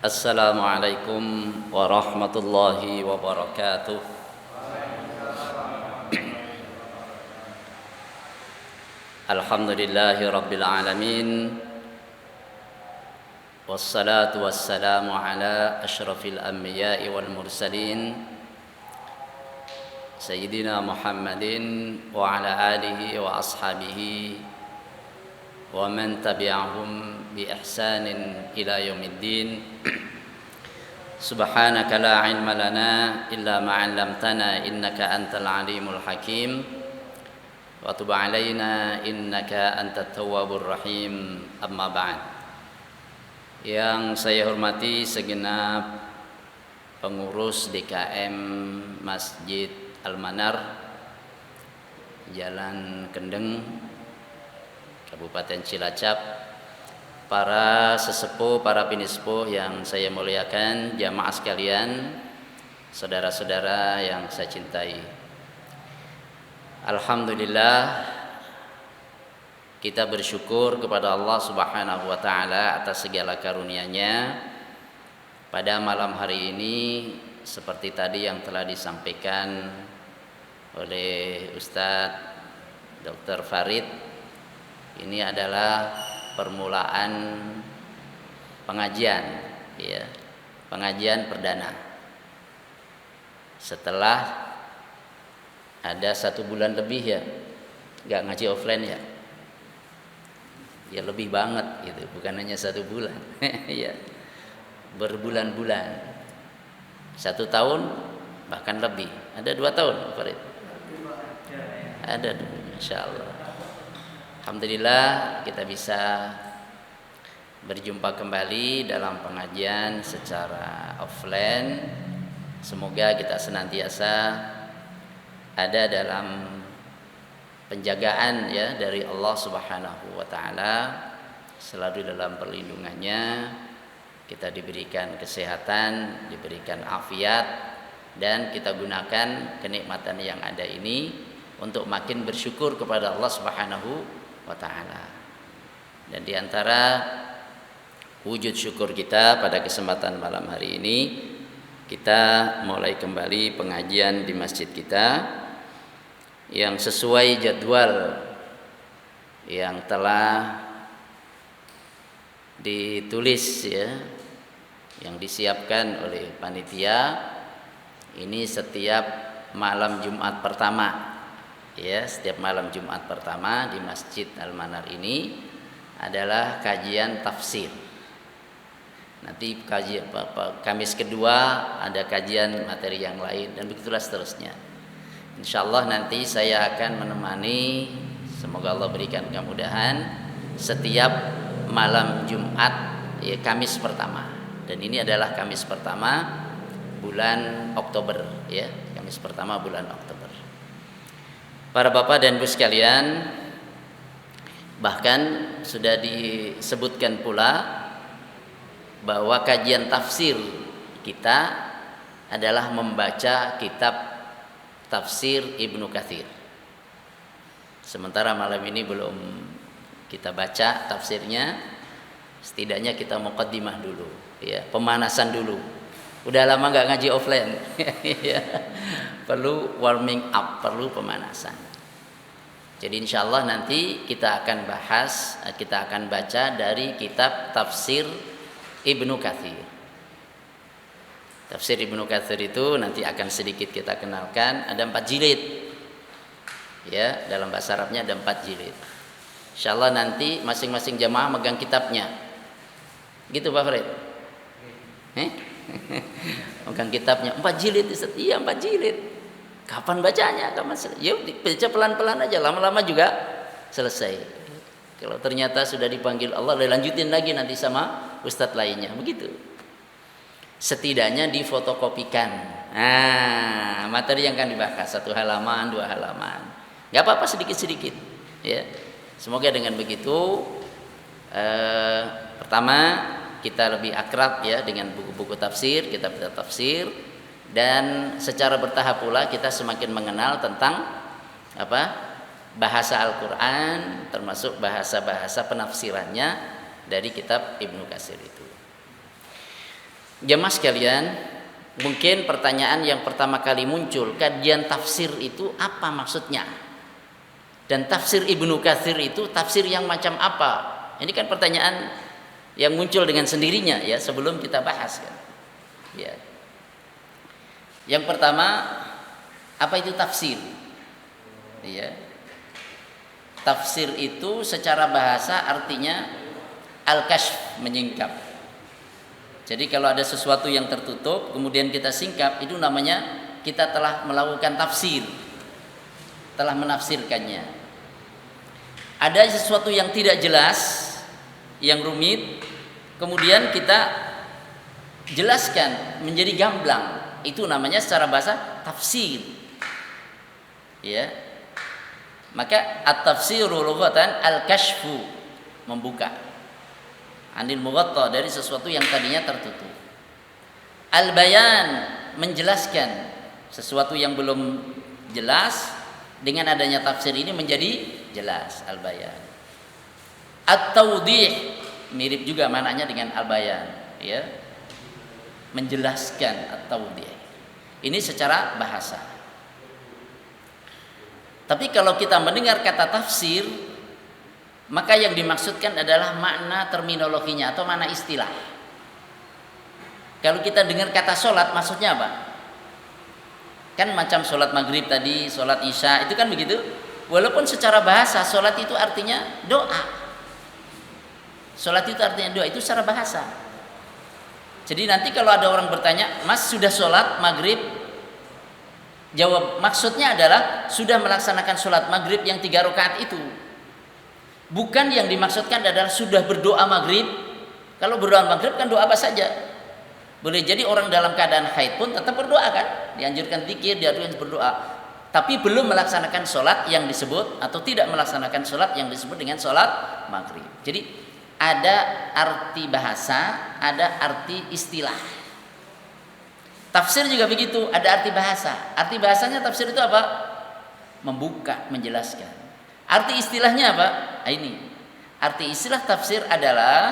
Assalamualaikum warahmatullahi wabarakatuh. Alhamdulillahi rabbil alamin. Wassalatu wassalamu ala asyrafil anbiya'i wal mursalin Sayyidina Muhammadin wa ala alihi wa ashabihi wa man tabi'ahum bi ihsanin ila yaumiddin. Subhanaka la ilma lana illa ma 'allamtana innaka antal alimul hakim wa tub 'alaina innaka antat tawwabur rahim. Amma ba'd. Yang saya hormati segenap pengurus DKM Masjid Al-Manar Jalan Kendeng, Kabupaten Cilacap, para sesepuh, para pinisepuh yang saya muliakan, jamaah sekalian, saudara-saudara yang saya cintai. Alhamdulillah, kita bersyukur kepada Allah Subhanahu wa taala atas segala karunia-Nya. Pada malam hari ini, seperti tadi yang telah disampaikan oleh Ustadz Dr. Farid, ini adalah permulaan pengajian, ya, pengajian perdana. Setelah ada 1 bulan lebih ya, nggak ngaji offline ya, ya lebih banget gitu, bukan hanya 1 bulan, ya, berbulan-bulan, 1 tahun bahkan lebih, ada 2 tahun, Farid, ada, Masya Allah. Alhamdulillah kita bisa berjumpa kembali dalam pengajian secara offline. Semoga kita senantiasa ada dalam penjagaan ya dari Allah Subhanahu wa taala, selalu dalam perlindungannya. Kita diberikan kesehatan, diberikan afiat, dan kita gunakan kenikmatan yang ada ini untuk makin bersyukur kepada Allah Subhanahu wa ta'ala. Dan diantara wujud syukur kita pada kesempatan malam hari ini, kita mulai kembali pengajian di masjid kita yang sesuai jadwal yang telah ditulis ya, yang disiapkan oleh panitia. Ini setiap malam Jumat pertama, ya, setiap malam Jumat pertama di Masjid Al-Manar ini adalah kajian tafsir. Nanti Kamis kedua ada kajian materi yang lain, dan begitulah seterusnya. Insyaallah nanti saya akan menemani, semoga Allah berikan kemudahan, setiap malam Jumat ya, Kamis pertama. Dan ini adalah Kamis pertama bulan Oktober ya, Kamis pertama bulan Oktober. Para bapak dan ibu sekalian, bahkan sudah disebutkan pula bahwa kajian tafsir kita adalah membaca kitab tafsir Ibnu Katsir. Sementara malam ini belum kita baca tafsirnya, setidaknya kita muqaddimah dulu, ya, pemanasan dulu. Udah lama nggak ngaji offline, ya, perlu warming up, perlu pemanasan. Jadi insya Allah nanti kita akan bahas, kita akan baca dari kitab tafsir Ibnu Katsir. Tafsir Ibnu Katsir itu nanti akan sedikit kita kenalkan. Ada 4 jilid, ya, dalam bahasa Arabnya ada 4 jilid. Insya Allah nanti masing-masing jamaah megang kitabnya, gitu Pak Farid. Megang kitabnya 4 jilid, iya 4 jilid. Kapan bacanya? Kapan selesai? Yuk baca pelan-pelan aja, lama-lama juga selesai. Kalau ternyata sudah dipanggil Allah, lanjutin lagi nanti sama ustadz lainnya, begitu. Setidaknya difotokopikan. Nah, materi yang akan dibahas 1 halaman, 2 halaman. Gak apa-apa, sedikit-sedikit. Ya, semoga dengan begitu, pertama kita lebih akrab ya dengan buku-buku tafsir, kitab-kitab tafsir. Dan secara bertahap pula kita semakin mengenal tentang bahasa Al-Quran, termasuk bahasa-bahasa penafsirannya dari kitab Ibnu Katsir itu. Jamaah sekalian, mungkin pertanyaan yang pertama kali muncul, kajian tafsir itu apa maksudnya? Dan tafsir Ibnu Katsir itu tafsir yang macam apa? Ini kan pertanyaan yang muncul dengan sendirinya ya sebelum kita bahas kan. Ya. Yang pertama, apa itu tafsir? Ya. Tafsir itu secara bahasa artinya al-kashf, menyingkap. Jadi kalau ada sesuatu yang tertutup kemudian kita singkap, itu namanya kita telah melakukan tafsir, telah menafsirkannya. Ada sesuatu yang tidak jelas, yang rumit, kemudian kita jelaskan menjadi gamblang, itu namanya secara bahasa tafsir. Ya. Maka at-tafsiru lughatan al-kashfu, membuka, anil mughatta, dari sesuatu yang tadinya tertutup. Al-bayan, menjelaskan sesuatu yang belum jelas, dengan adanya tafsir ini menjadi jelas, al-bayan. At-tawdih, mirip juga maknanya dengan al-bayan, ya. Menjelaskan, at-tawdih. Ini secara bahasa. Tapi kalau kita mendengar kata tafsir, maka yang dimaksudkan adalah makna terminologinya atau makna istilah. Kalau kita dengar kata sholat, maksudnya apa? Kan macam sholat maghrib tadi, sholat isya, itu kan begitu. Walaupun secara bahasa sholat itu artinya doa. Sholat itu artinya doa, itu secara bahasa. Jadi nanti kalau ada orang bertanya, Mas sudah sholat maghrib? Jawab, maksudnya adalah sudah melaksanakan sholat maghrib yang 3 rakaat itu. Bukan yang dimaksudkan adalah sudah berdoa maghrib. Kalau berdoa maghrib kan doa apa saja. Boleh jadi orang dalam keadaan haid pun tetap berdoa kan. Dianjurkan zikir, dianjurkan berdoa. Tapi belum melaksanakan sholat yang disebut, atau tidak melaksanakan sholat yang disebut dengan sholat maghrib. Jadi ada arti bahasa, ada arti istilah. Tafsir juga begitu, ada arti bahasa. Arti bahasanya tafsir itu apa? Membuka, menjelaskan. Arti istilahnya apa? Nah, ini. Arti istilah tafsir adalah,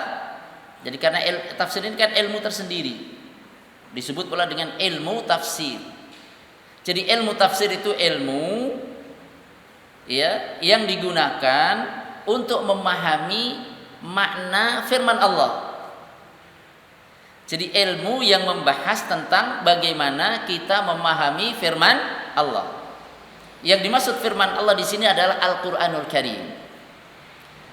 jadi karena tafsir ini kan ilmu tersendiri, disebut pula dengan ilmu tafsir. Jadi ilmu tafsir itu ilmu ya yang digunakan untuk memahami makna firman Allah. Jadi ilmu yang membahas tentang bagaimana kita memahami firman Allah. Yang dimaksud firman Allah di sini adalah Al-Qur'anul Karim.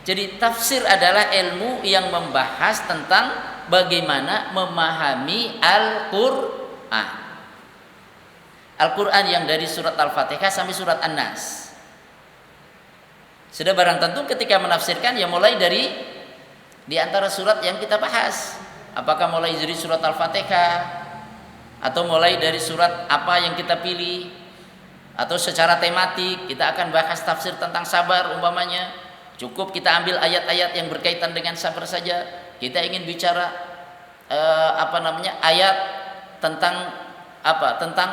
Jadi tafsir adalah ilmu yang membahas tentang bagaimana memahami Al-Qur'an. Al-Qur'an yang dari surat Al-Fatihah sampai surat An-Nas. Sudah barang tentu ketika menafsirkan ya mulai dari di antara surat yang kita bahas. Apakah mulai dari surat Al-Fatihah atau mulai dari surat apa yang kita pilih, atau secara tematik kita akan bahas tafsir tentang sabar umpamanya, cukup kita ambil ayat-ayat yang berkaitan dengan sabar saja. Kita ingin bicara ayat tentang tentang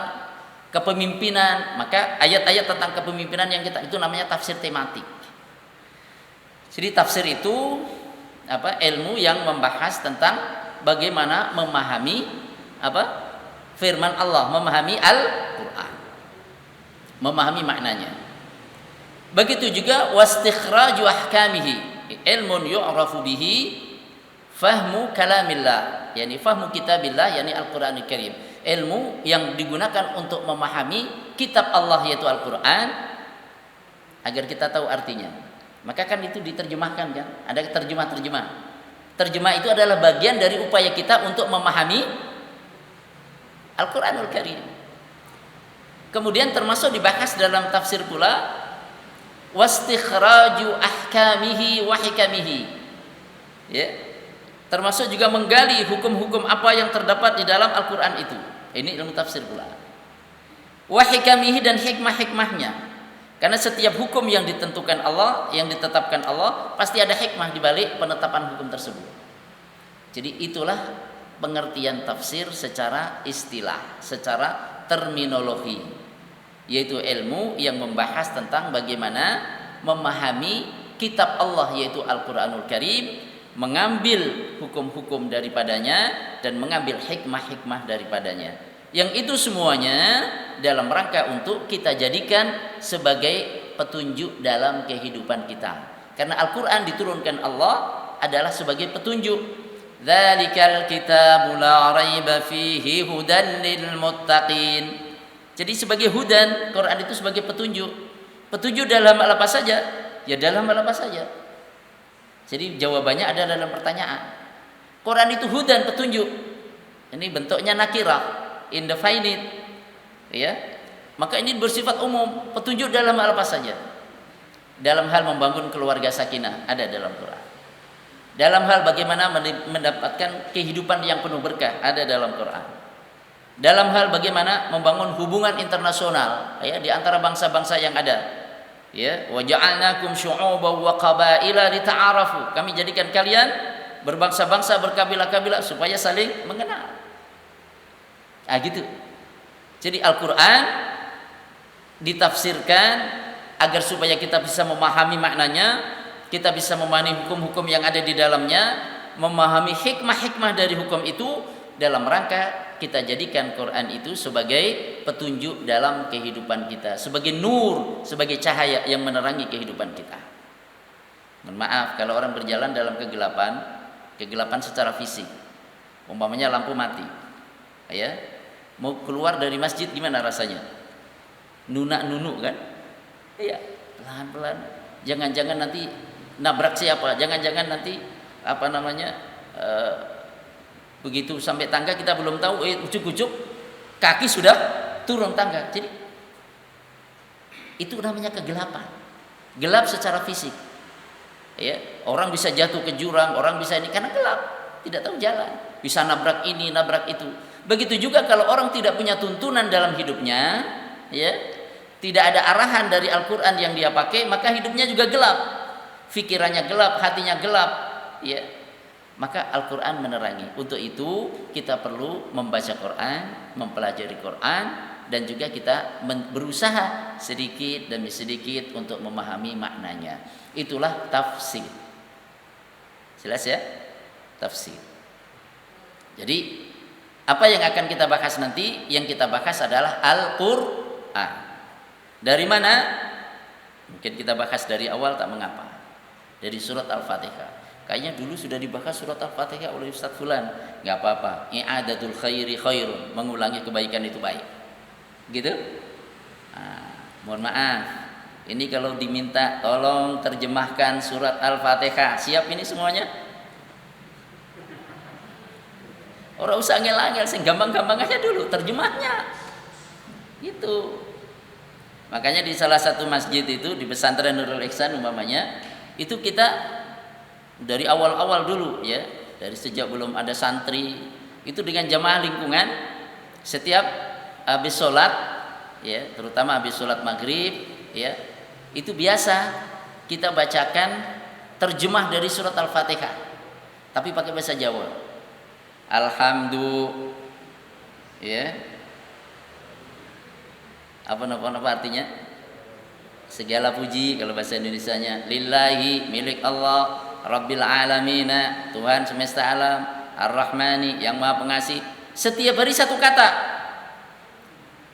kepemimpinan, maka ayat-ayat tentang kepemimpinan yang kita, itu namanya tafsir tematik. Jadi tafsir itu ilmu yang membahas tentang bagaimana memahami firman Allah, memahami Al-Qur'an, memahami maknanya. Begitu juga wastikhraju ahkamihi, ilmun yu'rafu bihi fahmu kalamillah, yakni fahmu kitabillah, yakni Al-Qur'anul Karim. Ilmu yang digunakan untuk memahami kitab Allah yaitu Al-Qur'an agar kita tahu artinya. Maka kan itu diterjemahkan kan, ada terjemah-terjemah. Terjemah itu adalah bagian dari upaya kita untuk memahami Al-Qur'anul Karim. Kemudian termasuk dibahas dalam tafsir pula wastikhraju ahkamihi wa hikamihi. Ya. Termasuk juga menggali hukum-hukum apa yang terdapat di dalam Al-Qur'an itu. Ini ilmu tafsir pula. Wa hikamihi, dan hikmah-hikmahnya. Karena setiap hukum yang ditentukan Allah, yang ditetapkan Allah, pasti ada hikmah di balik penetapan hukum tersebut. Jadi itulah pengertian tafsir secara istilah, secara terminologi, yaitu ilmu yang membahas tentang bagaimana memahami kitab Allah yaitu Al-Qur'anul Karim mengambil hukum-hukum daripadanya dan mengambil hikmah-hikmah daripadanya. Yang itu semuanya dalam rangka untuk kita jadikan sebagai petunjuk dalam kehidupan kita. Karena Al-Qur'an diturunkan Allah adalah sebagai petunjuk. Dzalikal kitabu la raiba fihi hudan lil muttaqin. Jadi sebagai hudan, Quran itu sebagai petunjuk. Petunjuk dalam apa saja? Ya dalam apa saja. Jadi jawabannya ada dalam pertanyaan. Quran itu hudan, petunjuk. Ini bentuknya nakirah, indefinite. Ya. Maka ini bersifat umum, petunjuk dalam apa saja. Dalam hal membangun keluarga sakinah ada dalam Quran. Dalam hal bagaimana mendapatkan kehidupan yang penuh berkah ada dalam Quran. Dalam hal bagaimana membangun hubungan internasional ya di antara bangsa-bangsa yang ada. Ya, wa ja'alnakum syu'uban wa qabaila lita'arafu. Kami jadikan kalian berbangsa-bangsa, berkabilah-kabilah supaya saling mengenal. Gitu. Jadi Al-Qur'an ditafsirkan agar supaya kita bisa memahami maknanya, kita bisa memahami hukum-hukum yang ada di dalamnya, memahami hikmah-hikmah dari hukum itu dalam rangka kita jadikan Quran itu sebagai petunjuk dalam kehidupan kita, sebagai nur, sebagai cahaya yang menerangi kehidupan kita. Mohon maaf kalau orang berjalan dalam kegelapan secara fisik. Umpamanya lampu mati. Ya. Mau keluar dari masjid gimana rasanya? Nunak-nunuk kan? Iya, pelan-pelan. Jangan-jangan nanti nabrak siapa? Jangan-jangan nanti begitu sampai tangga kita belum tahu, ujuk-ujuk kaki sudah turun tangga. Jadi itu namanya kegelapan. Gelap secara fisik. Ya, orang bisa jatuh ke jurang, orang bisa ini karena gelap, tidak tahu jalan. Bisa nabrak ini, nabrak itu. Begitu juga kalau orang tidak punya tuntunan dalam hidupnya, ya, tidak ada arahan dari Al-Qur'an yang dia pakai, maka hidupnya juga gelap. Pikirannya gelap, hatinya gelap, ya. Maka Al-Quran menerangi. Untuk itu kita perlu membaca Quran, mempelajari Quran, dan juga kita berusaha sedikit demi sedikit untuk memahami maknanya. Itulah tafsir. Jelas ya? Tafsir. Jadi apa yang akan kita bahas nanti? Yang kita bahas adalah Al-Quran. Dari mana? Mungkin kita bahas dari awal tak mengapa. Dari surat Al-Fatihah. Kayaknya dulu sudah dibahas surat Al-Fatihah oleh Ustaz Fulan. Enggak apa-apa. I'adatul khairi khairun. Mengulangi kebaikan itu baik. Gitu? Mohon maaf. Ini kalau diminta tolong terjemahkan surat Al-Fatihah. Siap ini semuanya? Orang usah angel-angel, gampang-gampang aja dulu terjemahnya. Gitu. Makanya di salah satu masjid itu di pesantren Nurul Ihsan umpamanya, itu kita dari awal-awal dulu ya, dari sejak belum ada santri itu dengan jamaah lingkungan setiap habis sholat ya, terutama habis sholat maghrib ya, itu biasa kita bacakan terjemah dari surat Al-Fatihah tapi pakai bahasa Jawa. Alhamdulillah ya, apa artinya? Segala puji kalau bahasa Indonesianya lillahi, milik Allah, Rabbil alamina, Tuhan semesta alam, Ar-Rahmani, yang Maha Pengasih. Setiap hari satu kata.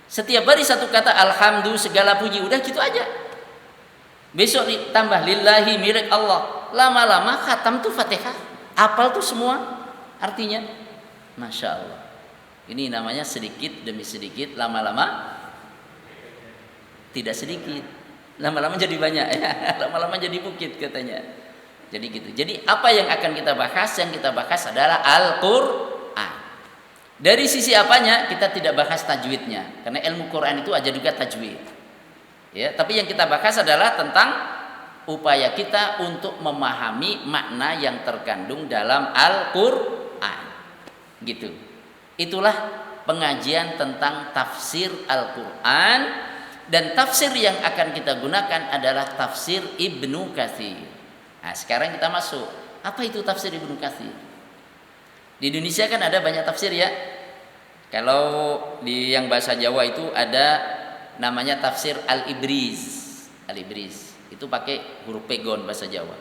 Setiap hari satu kata, alhamdulillah, segala puji. Udah gitu aja. Besok ditambah lillahi, milik Allah. Lama-lama khatam tuh Fatihah. Hafal tuh semua artinya. Masya Allah. Ini namanya sedikit demi sedikit, lama-lama tidak sedikit. Lama-lama jadi banyak ya. Lama-lama jadi bukit katanya. Jadi gitu. Jadi apa yang akan kita bahas? Yang kita bahas adalah Al-Qur'an. Dari sisi apanya? Kita tidak bahas tajwidnya. Karena ilmu Quran itu aja juga tajwid. Ya, tapi yang kita bahas adalah tentang upaya kita untuk memahami makna yang terkandung dalam Al-Qur'an. Gitu. Itulah pengajian tentang tafsir Al-Qur'an, dan tafsir yang akan kita gunakan adalah tafsir Ibnu Katsir. Nah, sekarang kita masuk. Apa itu tafsir Ibnu Katsir? Di Indonesia kan ada banyak tafsir ya. Kalau di yang bahasa Jawa itu ada namanya tafsir Al-Ibriz. Al-Ibriz itu pakai huruf pegon bahasa Jawa.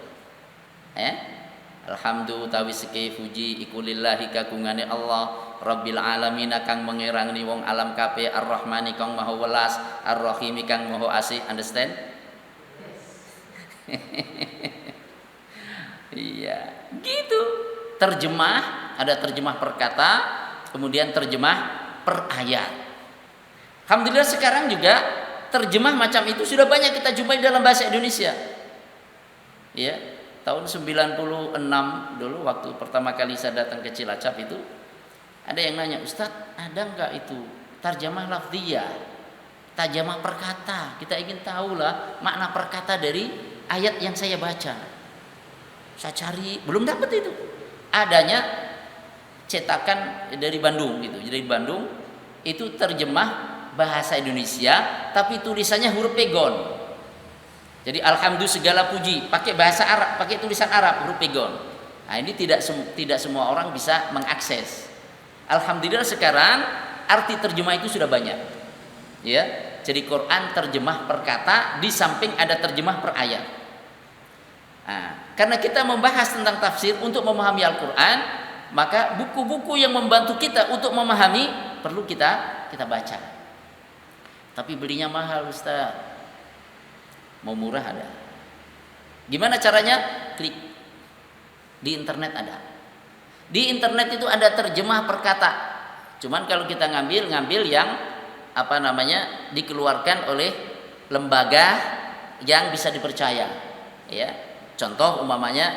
Alhamdu utawi seke puji iku lillahi kagungane Allah Rabbil alamin kang mengerangni wong alam kabeh Ar-Rahmani kang maha welas Ar-Rahimi kang maha asih. Understand? Iya, gitu. Terjemah, ada terjemah per kata, kemudian terjemah per ayat. Alhamdulillah sekarang juga terjemah macam itu sudah banyak kita jumpai dalam bahasa Indonesia. Ya, tahun 96 dulu waktu pertama kali saya datang ke Cilacap itu ada yang nanya, "Ustadz, ada enggak itu terjemah lafziyah, terjemah per kata? Kita ingin tahulah makna per kata dari ayat yang saya baca." Saya cari, belum dapat itu. Adanya cetakan dari Bandung gitu. Dari Bandung itu terjemah bahasa Indonesia tapi tulisannya huruf pegon. Jadi alhamdulillah segala puji pakai bahasa Arab, pakai tulisan Arab huruf pegon. Nah, ini tidak semua orang bisa mengakses. Alhamdulillah sekarang arti terjemah itu sudah banyak. Ya. Jadi Quran terjemah per kata di samping ada terjemah per ayat. Nah, karena kita membahas tentang tafsir untuk memahami Al-Quran, maka buku-buku yang membantu kita untuk memahami perlu kita baca. Tapi belinya mahal, Ustaz. Mau murah ada. Gimana caranya? Klik di internet ada. Di internet itu ada terjemah per kata. Cuman kalau kita ngambil yang dikeluarkan oleh lembaga yang bisa dipercaya, ya. Contoh umpamanya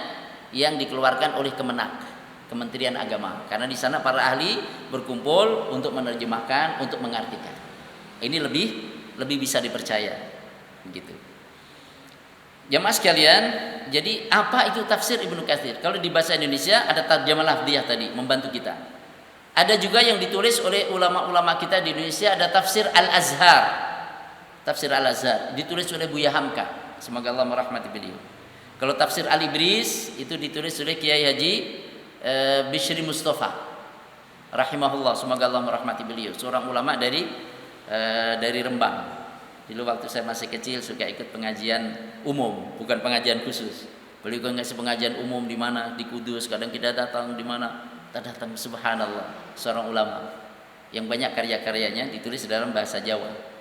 yang dikeluarkan oleh Kementerian Agama, karena di sana para ahli berkumpul untuk menerjemahkan, untuk mengartikan. Ini lebih bisa dipercaya, begitu. Jamaah sekalian, jadi apa itu tafsir Ibnu Katsir? Kalau di bahasa Indonesia ada terjemah lafziyah tadi membantu kita. Ada juga yang ditulis oleh ulama-ulama kita di Indonesia, ada tafsir Al-Azhar. Tafsir Al-Azhar ditulis oleh Buya Hamka, semoga Allah merahmati beliau. Kalau tafsir Al-Ibris itu ditulis oleh Kiai Haji Bishri Mustafa rahimahullah, semoga Allah merahmati beliau, seorang ulama dari Rembang. Dulu waktu saya masih kecil suka ikut pengajian umum, bukan pengajian khusus. Beliau ngasih pengajian umum di mana? Di Kudus. Kadang kita datang di mana? Kita datang, subhanallah, seorang ulama yang banyak karya-karyanya ditulis dalam bahasa Jawa.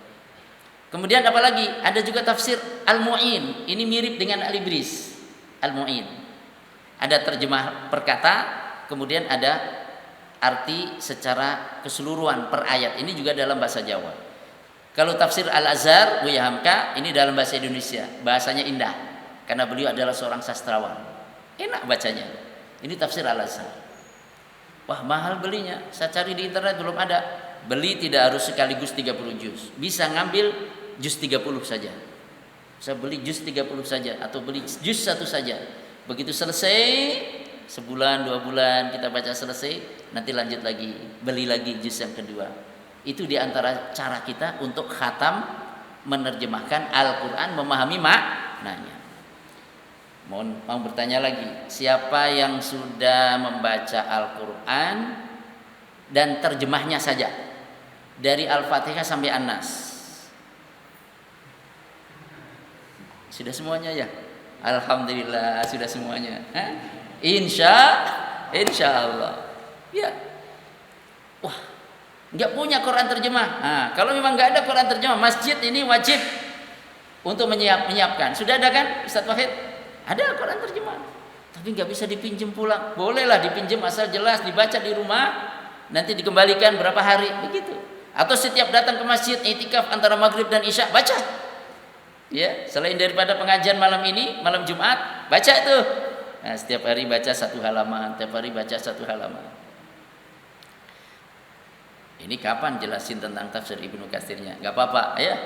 Kemudian apalagi? Ada juga tafsir Al-Mu'in. Ini mirip dengan Al-Ibris. Al-Mu'in. Ada terjemah per kata, kemudian ada arti secara keseluruhan per ayat. Ini juga dalam bahasa Jawa. Kalau tafsir Al-Azhar, Buya Hamka, ini dalam bahasa Indonesia. Bahasanya indah, karena beliau adalah seorang sastrawan. Enak bacanya. Ini tafsir Al-Azhar. Wah, mahal belinya. Saya cari di internet belum ada. Beli tidak harus sekaligus 30 juz. Bisa ngambil juz 30 saja. Saya beli juz 30 saja atau beli juz 1 saja. Begitu selesai, sebulan 2 bulan kita baca selesai, nanti lanjut lagi, beli lagi juz yang kedua. Itu diantara cara kita untuk khatam menerjemahkan Al-Quran, memahami maknanya. Mau bertanya lagi, siapa yang sudah membaca Al-Quran dan terjemahnya saja dari Al-Fatihah sampai An-Nas? Sudah semuanya ya? Alhamdulillah sudah semuanya. Insya Allah. Ya. Wah, nggak punya Quran terjemah. Nah, kalau memang nggak ada Quran terjemah, masjid ini wajib untuk menyiapkan. Sudah ada kan, Ustaz Wahid? Ada Quran terjemah, tapi nggak bisa dipinjam pulang. Bolehlah dipinjam asal jelas dibaca di rumah, nanti dikembalikan berapa hari begitu. Atau setiap datang ke masjid itikaf antara maghrib dan isya baca. Ya, selain daripada pengajian malam ini, malam Jumat, baca tuh. Nah, setiap hari baca 1 halaman, setiap hari baca 1 halaman. Ini kapan jelasin tentang tafsir Ibnu Katsirnya? Gak apa-apa ya.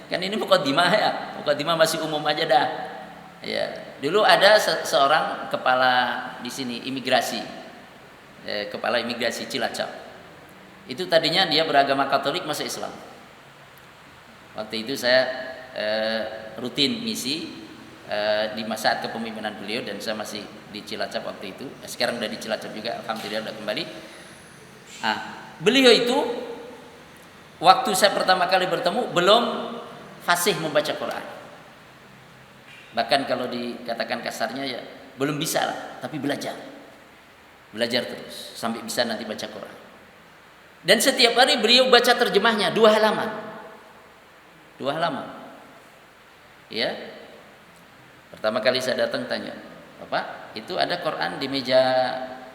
Kan ini muqaddimah ya. Muqaddimah masih umum aja dah. Ya, dulu ada seorang kepala di sini imigrasi. Kepala imigrasi Cilacap. Itu tadinya dia beragama Katolik masuk Islam. Waktu itu saya rutin misi di masa kepemimpinan beliau dan saya masih di Cilacap waktu itu. Sekarang udah di Cilacap juga, alhamdulillah udah kembali. Beliau itu waktu saya pertama kali bertemu belum fasih membaca Quran. Bahkan kalau dikatakan kasarnya ya belum bisa lah, tapi belajar terus sampai bisa nanti baca Quran. Dan setiap hari beliau baca terjemahnya 2 halaman. Ya. Pertama kali saya datang tanya, "Bapak, itu ada Quran di meja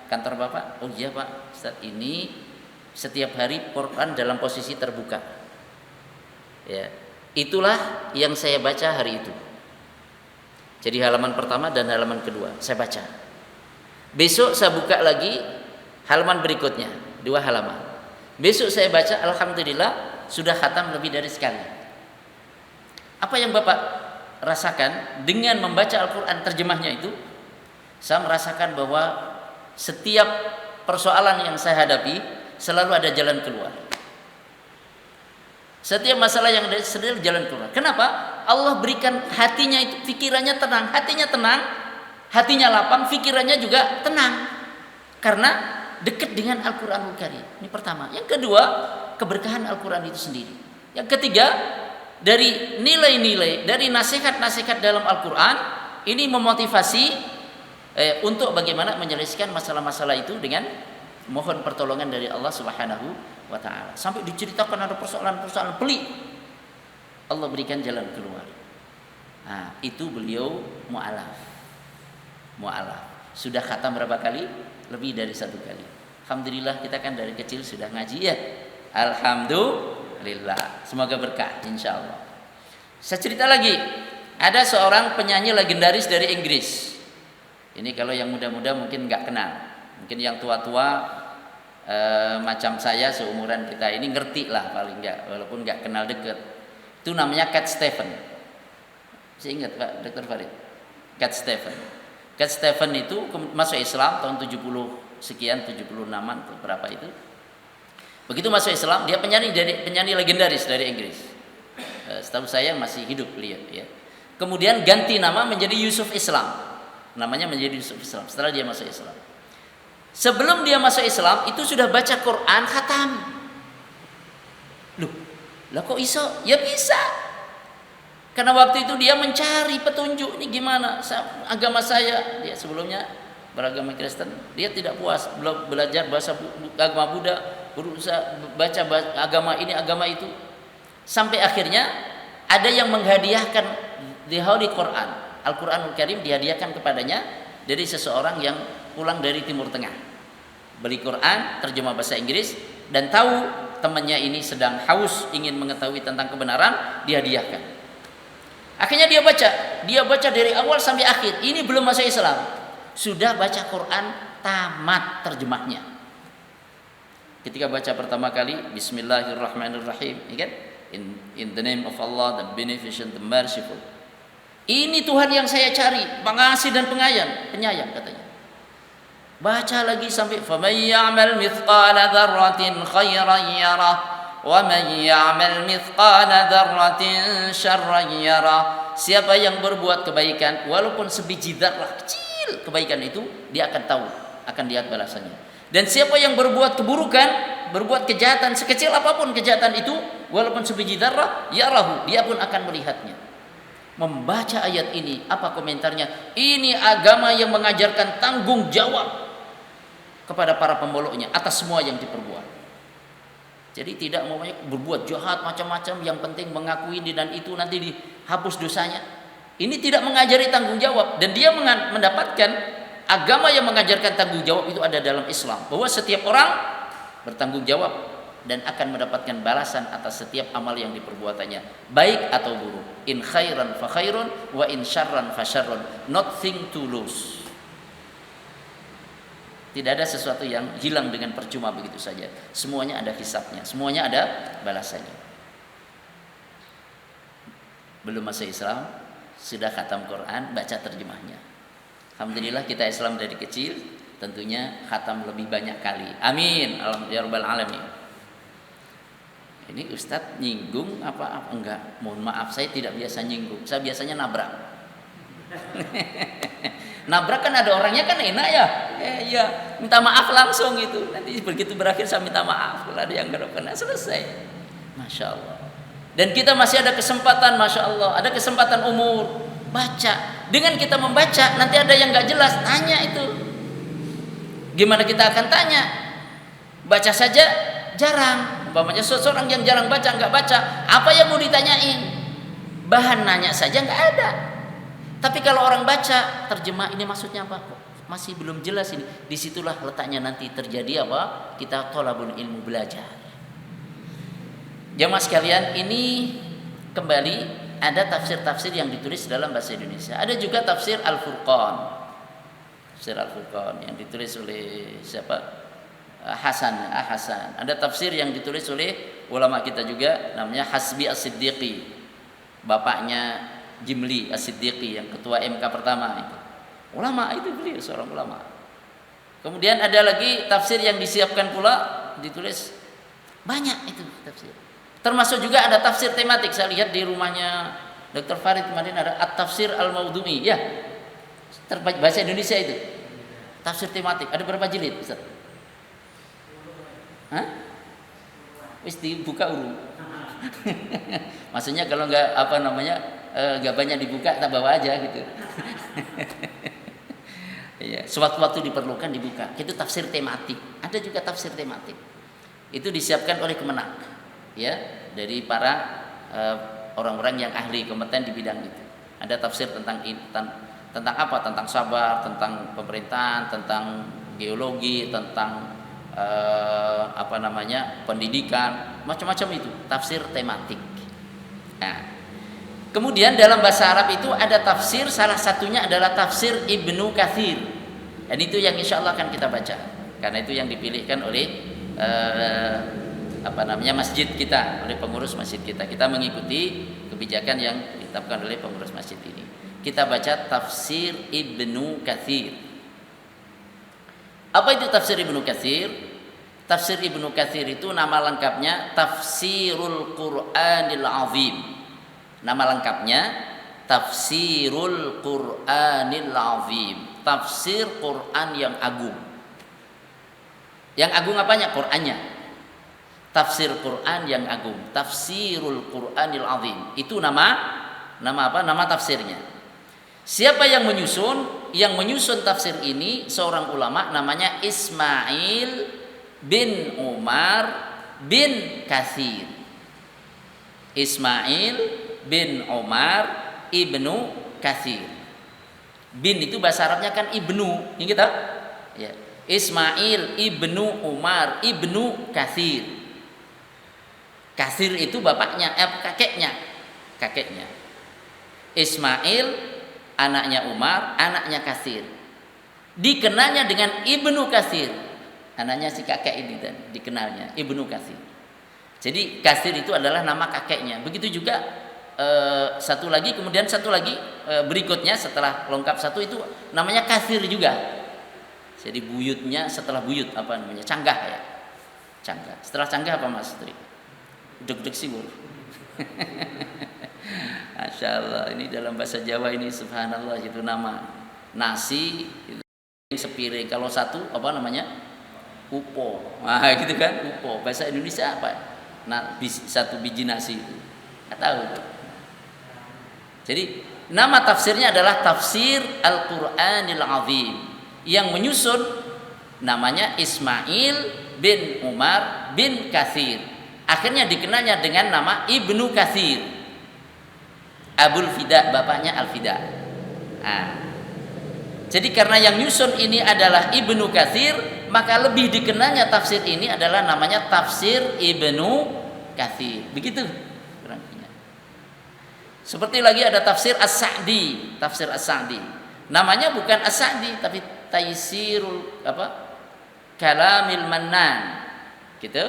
kantor Bapak?" "Oh iya Pak, Ustaz, ini setiap hari Quran dalam posisi terbuka." Ya. Itulah yang saya baca hari itu. Jadi halaman pertama dan halaman kedua saya baca. Besok saya buka lagi halaman berikutnya, 2 halaman. Besok saya baca, alhamdulillah sudah khatam lebih dari sekali. Apa yang Bapak rasakan dengan membaca Al-Quran terjemahnya itu? Saya merasakan bahwa setiap persoalan yang saya hadapi selalu ada jalan keluar. Setiap masalah yang ada selalu jalan keluar. Kenapa? Allah berikan hatinya itu, pikirannya tenang, hatinya lapang, pikirannya juga tenang. Karena dekat dengan Al-Quranul Karim. Ini pertama. Yang kedua, keberkahan Al-Quran itu sendiri. Yang ketiga, dari nilai-nilai, dari nasihat-nasihat dalam Al-Quran, ini memotivasi untuk bagaimana menyelesaikan masalah-masalah itu dengan mohon pertolongan dari Allah Subhanahu wa ta'ala. Sampai diceritakan ada persoalan-persoalan pelik, Allah berikan jalan keluar. Nah, itu beliau mu'alaf. Sudah khatam berapa kali? Lebih dari 1 kali. Alhamdulillah, kita kan dari kecil sudah ngaji ya. Alhamdulillah. Semoga berkah insyaallah. Saya cerita lagi. Ada seorang penyanyi legendaris dari Inggris. Ini kalau yang muda-muda mungkin nggak kenal. Mungkin yang tua-tua macam saya seumuran kita ini ngerti lah paling nggak, walaupun nggak kenal deket. Itu namanya Cat Stevens. Saya ingat Pak Dr. Farid. Cat Stevens itu masuk Islam tahun 70 sekian, 76an atau berapa itu. Begitu masuk Islam, dia penyanyi legendaris dari Inggris. Setahu saya masih hidup beliau ya. Kemudian ganti nama menjadi Yusuf Islam. Namanya menjadi Yusuf Islam setelah dia masuk Islam. Sebelum dia masuk Islam itu sudah baca Quran khatam. Loh, lah kok iso? Ya bisa. Karena waktu itu dia mencari petunjuk, ini gimana agama saya. Dia sebelumnya beragama Kristen, dia tidak puas, belum belajar bahasa agama Buddha, berusaha baca agama ini agama itu, sampai akhirnya ada yang menghadiahkan the Holy Quran, Al-Quranul Karim dihadiahkan kepadanya dari seseorang yang pulang dari Timur Tengah, beli Quran terjemah bahasa Inggris dan tahu temannya ini sedang haus ingin mengetahui tentang kebenaran, dihadiahkan. Akhirnya dia baca dari awal sampai akhir. Ini belum masuk Islam, sudah baca Quran tamat terjemahnya. Ketika baca pertama kali Bismillahirrahmanirrahim, kan? In the name of Allah, the beneficent, the merciful. Ini Tuhan yang saya cari, pengasih dan penyayang katanya. Baca lagi sampai faman ya'mal mithqala dzarratin khairan yarah wa man ya'mal mithqala dzarratin syarran yarah. Siapa yang berbuat kebaikan walaupun sebiji dzarrah kecil kebaikan itu, dia akan tahu, akan lihat balasannya. Dan siapa yang berbuat keburukan, berbuat kejahatan sekecil apapun kejahatan itu, walaupun sebiji dzarrah yarahu, dia pun akan melihatnya. Membaca ayat ini, apa komentarnya? Ini agama yang mengajarkan tanggung jawab kepada para pemeluknya atas semua yang diperbuat. Jadi tidak mau berbuat jahat macam-macam, yang penting mengakui ini dan itu, nanti dihapus dosanya. Ini tidak mengajari tanggung jawab, dan dia mendapatkan agama yang mengajarkan tanggung jawab itu ada dalam Islam, bahwa setiap orang bertanggung jawab dan akan mendapatkan balasan atas setiap amal yang diperbuatannya, baik atau buruk. In khairan fa khairun wa in syarran fa syarrun. Nothing to lose. Tidak ada sesuatu yang hilang dengan percuma begitu saja. Semuanya ada hisabnya, semuanya ada balasannya. Belum masuk Islam, sudah khatam Quran, baca terjemahnya. Alhamdulillah kita Islam dari kecil, tentunya khatam lebih banyak kali. Amin. Alhamdulillah ya rabbal alamin. Ini Ustadz nyinggung apa enggak? Mohon maaf, saya tidak biasa nyinggung. Saya biasanya nabrak. Nabrak kan ada orangnya kan enak ya. Ya, minta maaf langsung gitu. Nanti begitu berakhir saya minta maaf. Kalau ada yang nggak kena, selesai. Masya Allah. Dan kita masih ada kesempatan, Masya Allah, ada kesempatan umur. Baca Dengan kita membaca, nanti ada yang nggak jelas, tanya itu. Gimana kita akan tanya? Baca saja jarang. Umpamanya seseorang yang jarang baca, nggak baca, apa yang mau ditanyain? Bahan nanya saja nggak ada. Tapi kalau orang baca, terjemah ini maksudnya apa? Kok masih belum jelas ini. Disitulah letaknya nanti terjadi apa? Kita thalabul ilmu, belajar. Jamaah sekalian, ini kembali ada tafsir-tafsir yang ditulis dalam bahasa Indonesia. Ada juga tafsir Al-Furqan. Tafsir Al-Furqan yang ditulis oleh siapa? Hasan. Ada tafsir yang ditulis oleh ulama kita juga, namanya Hasbi As-Siddiqi. Bapaknya Jimli As-Siddiqi yang ketua MK pertama itu. Ulama itu, beliau seorang ulama. Kemudian ada lagi tafsir yang disiapkan pula, ditulis banyak itu tafsir. Termasuk juga ada tafsir tematik. Saya lihat di rumahnya Dr. Farid kemarin ada At-Tafsir Al-Maudumi. Ya, bahasa Indonesia itu. Tafsir tematik. Ada berapa jilid, Ustaz? Hah? Wis dibuka urung. Maksudnya kalau nggak nggak banyak dibuka, tak bawa aja gitu. Ya, sewaktu-waktu diperlukan dibuka. Itu tafsir tematik. Ada juga tafsir tematik. Itu disiapkan oleh Kemenak, ya, dari para orang-orang yang ahli kompeten di bidang itu. Ada tafsir tentang apa? Tentang sabar, tentang pemerintahan, tentang geologi, tentang pendidikan, macam-macam itu tafsir tematik. Nah, kemudian dalam bahasa Arab itu ada tafsir, salah satunya adalah tafsir Ibnu Katsir. Dan itu yang insya Allah akan kita baca, karena itu yang dipilihkan oleh masjid kita, oleh pengurus masjid kita. Kita mengikuti kebijakan yang ditetapkan oleh pengurus masjid ini. Kita baca tafsir Ibnu Katsir. Apa itu tafsir Ibnu Katsir? Tafsir Ibnu Katsir itu nama lengkapnya Tafsirul Qur'anil Azim. Nama lengkapnya Tafsirul Qur'anil Azim. Tafsir Quran yang agung. Yang agung apanya? Qurannya. Tafsir Quran yang agung. Tafsirul Qur'anil Azim. Itu nama apa? Nama tafsirnya. Siapa yang menyusun? Yang menyusun tafsir ini seorang ulama namanya Ismail bin Umar bin Katsir. Ismail bin Umar ibnu Katsir. Bin itu bahasa Arabnya kan ibnu, ini kita. Ya. Ismail ibnu Umar ibnu Katsir. Katsir itu bapaknya, kakeknya. Ismail anaknya Umar, anaknya Katsir. Dikenalnya dengan Ibnu Katsir. Anaknya si kakek ini dan dikenalnya Ibnu Katsir. Jadi Katsir itu adalah nama kakeknya. Begitu juga satu lagi berikutnya setelah lengkap satu itu namanya Katsir juga. Jadi buyutnya setelah buyut Canggah ya. Canggah. Setelah Canggah apa Mas Tri? Deg-deg sibur. Masya Allah, ini dalam bahasa Jawa ini subhanallah itu nama nasi itu sepiring, kalau satu upo, gitu kan, upo. Bahasa Indonesia apa? Nah, satu biji nasi itu nggak tahu. Jadi nama tafsirnya adalah Tafsir Al-Qur'anil Azim. Yang menyusun namanya Ismail bin Umar bin Katsir. Akhirnya dikenalnya dengan nama Ibnu Katsir. Abul Fida, bapaknya Al-Fida. Jadi karena yang nyusun ini adalah Ibnu Katsir, maka lebih dikenalnya tafsir ini adalah namanya Tafsir Ibnu Katsir. Begitu. Seperti lagi ada tafsir As-Sa'di, tafsir As-Sa'di. Namanya bukan As-Sa'di tapi Taisirul Kalamil Mannan. Gitu.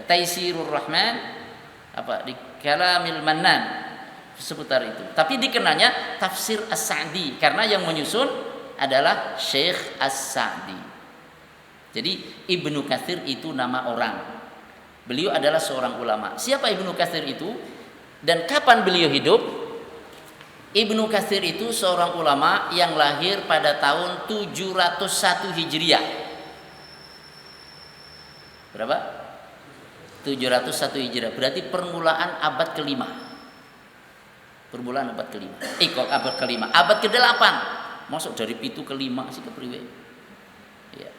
Taisirur Rahman di Kalamil Mannan, seputar itu. Tapi dikenalnya tafsir As-Sa'di karena yang menyusun adalah Syekh As-Sa'di. Jadi Ibnu Katsir itu nama orang. Beliau adalah seorang ulama. Siapa Ibnu Katsir itu dan kapan beliau hidup? Ibnu Katsir itu seorang ulama yang lahir pada tahun 701 Hijriah. Berapa? 701 Hijriah. Berarti permulaan abad kelima. Permulaan abad kelima. Kok abad kelima, abad ke-8. Masuk dari pitu kelima sih kepriwe. Ya.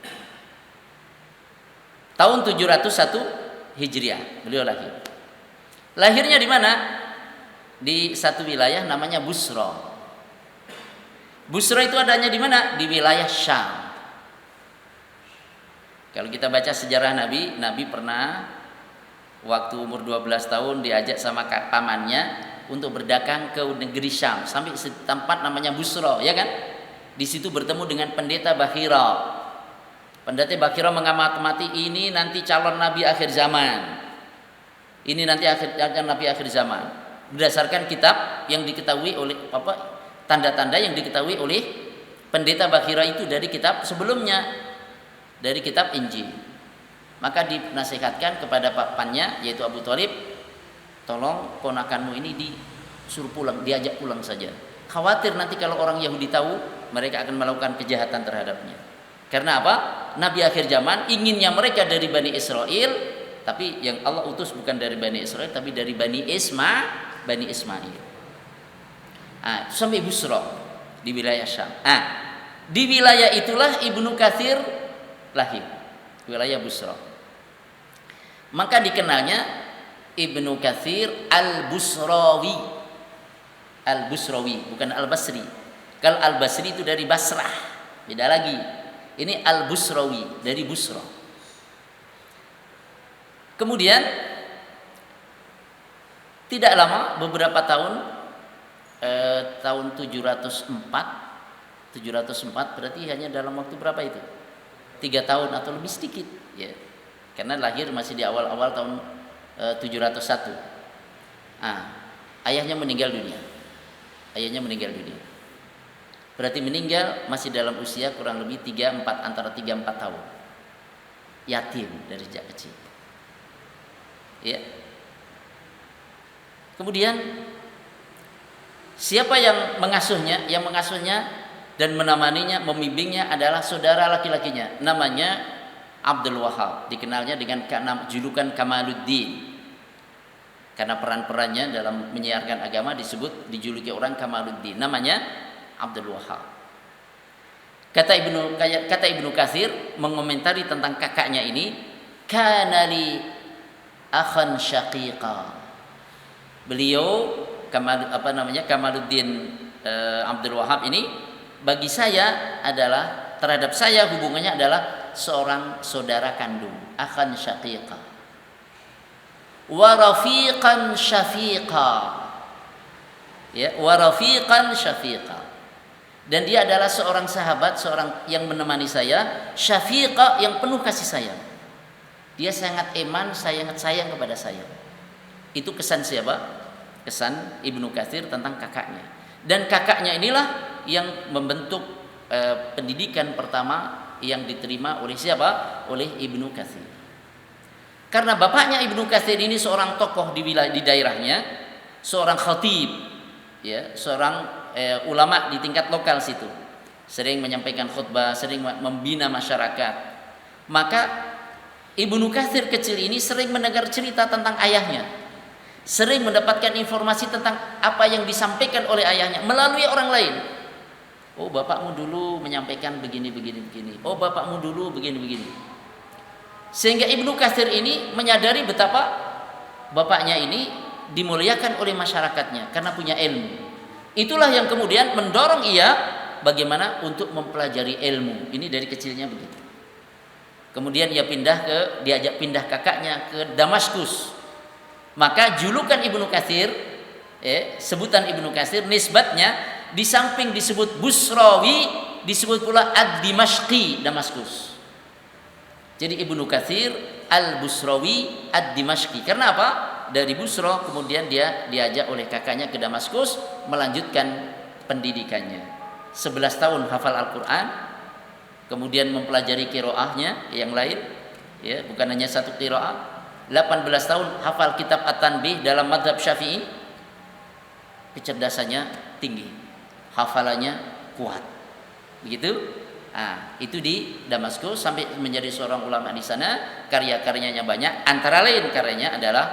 Tahun 701 Hijriah beliau lahir. Lahirnya di mana? Di satu wilayah namanya Busra. Busra itu adanya di mana? Di wilayah Syam. Kalau kita baca sejarah Nabi, Nabi pernah waktu umur 12 tahun diajak sama pamannya untuk berdagang ke negeri Syam sampai tempat namanya Busra, ya kan? Di situ bertemu dengan pendeta Bahira. Pendeta Bahira mengamati ini nanti calon nabi akhir zaman. Ini nanti akan nabi akhir zaman. Berdasarkan kitab yang diketahui oleh tanda-tanda yang diketahui oleh pendeta Bahira itu dari kitab sebelumnya, dari kitab Injil. Maka dinasihatkan kepada papannya yaitu Abu Thalib, tolong ponakanmu ini disuruh pulang, diajak pulang saja. Khawatir nanti kalau orang Yahudi tahu, mereka akan melakukan kejahatan terhadapnya. Karena apa? Nabi akhir zaman inginnya mereka dari Bani Israel, tapi yang Allah utus bukan dari Bani Israel, tapi dari Bani Ismail. Sampai Busra di wilayah Syam. Di wilayah itulah Ibnu Katsir lahir, wilayah Busra. Maka dikenalnya Ibnu Katsir Al-Busrawi. Al-Busrawi, bukan Al-Basri. Kalau Al-Basri itu dari Basrah, beda lagi. Ini Al-Busrawi dari Busra. Kemudian tidak lama, beberapa tahun, tahun 704 berarti hanya dalam waktu berapa itu? 3 tahun atau lebih sedikit, ya. Karena lahir masih di awal-awal tahun 701. Ayahnya meninggal dunia. Berarti meninggal masih dalam usia kurang lebih antara 3-4 tahun. Yatim dari sejak kecil. Ya. Kemudian siapa yang mengasuhnya? Yang mengasuhnya dan menemaninya, membimbingnya adalah saudara laki-lakinya. Namanya Abdul Wahab, dikenalnya dengan julukan Kamaluddin. Karena peran-perannya dalam menyiarkan agama dijuluki orang Kamaluddin. Namanya Abdul Wahab. Kata Ibnu Katsir mengomentari tentang kakaknya ini, kana li akhan syaqiqa. Beliau Kamaluddin Abdul Wahab ini bagi saya adalah, terhadap saya hubungannya adalah seorang saudara kandung, akhan syaqiqa wa rafiqan syafiqa, ya, wa rafiqan syafiqa, dan dia adalah seorang sahabat, seorang yang menemani saya, syafiqa, yang penuh kasih sayang. Dia sangat sangat sayang kepada saya. Itu kesan siapa? Kesan Ibnu Katsir tentang kakaknya. Dan kakaknya inilah yang membentuk pendidikan pertama yang diterima oleh siapa? Oleh Ibnu Katsir. Karena bapaknya Ibnu Katsir ini seorang tokoh di daerahnya, seorang khatib, ya, seorang ulama di tingkat lokal situ. Sering menyampaikan khutbah, sering membina masyarakat. Maka Ibnu Katsir kecil ini sering mendengar cerita tentang ayahnya. Sering mendapatkan informasi tentang apa yang disampaikan oleh ayahnya melalui orang lain. Oh, bapakmu dulu menyampaikan begini. Oh, bapakmu dulu begini. Sehingga Ibnu Katsir ini menyadari betapa bapaknya ini dimuliakan oleh masyarakatnya karena punya ilmu. Itulah yang kemudian mendorong ia bagaimana untuk mempelajari ilmu. Ini dari kecilnya begitu. Kemudian ia diajak pindah kakaknya ke Damaskus. Maka julukan Ibnu Katsir, sebutan Ibnu Katsir nisbatnya di samping disebut Busrawi, disebut pula Ad-Dimashqi, Damaskus. Jadi Ibnu Katsir Al-Busrawi Ad-Dimashqi. Karena apa? Dari Busra kemudian dia diajak oleh kakaknya ke Damaskus melanjutkan pendidikannya. 11 tahun hafal Al-Qur'an, kemudian mempelajari qiraahnya yang lain, ya, bukan hanya satu qiraah. 18 tahun hafal kitab At-Tanbih dalam mazhab Syafi'i. Kecerdasannya tinggi, hafalannya kuat. Begitu? Itu di Damaskus sampai menjadi seorang ulama di sana. Karya-karyanya banyak. Antara lain karyanya adalah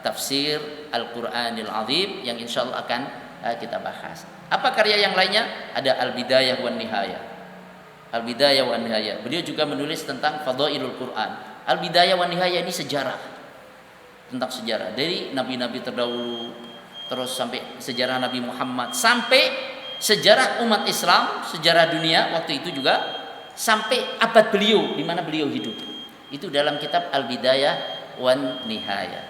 tafsir Al-Qur'anil Azim yang insyaallah akan kita bahas. Apa karya yang lainnya? Ada Al-Bidayah wan Nihayah. Al-Bidayah wan Nihayah. Beliau juga menulis tentang Fadhailul Quran. Al-Bidayah wan Nihayah ini sejarah, tentang sejarah dari nabi-nabi terdahulu, terus sampai sejarah Nabi Muhammad, sampai sejarah umat Islam, sejarah dunia waktu itu juga, sampai abad beliau, di mana beliau hidup. Itu dalam kitab Al-Bidayah wan Nihayah.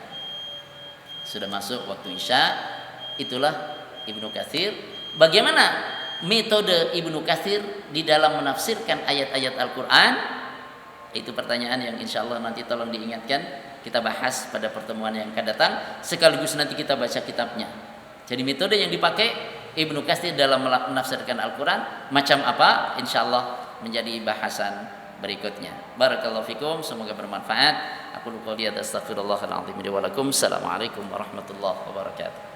Sudah masuk waktu Isya. Itulah Ibnu Katsir. Bagaimana metode Ibnu Katsir di dalam menafsirkan ayat-ayat Al-Quran? Itu pertanyaan yang insya Allah nanti tolong diingatkan, kita bahas pada pertemuan yang akan datang, sekaligus nanti kita baca kitabnya. Jadi metode yang dipakai Ibnu Katsir dalam menafsirkan Al-Quran macam apa? Insya Allah menjadi bahasan berikutnya. Barakallahu fikum, semoga bermanfaat. Aku qouli hadza, astaghfirullahal azim li wa lakum. Assalamualaikum warahmatullahi wabarakatuh.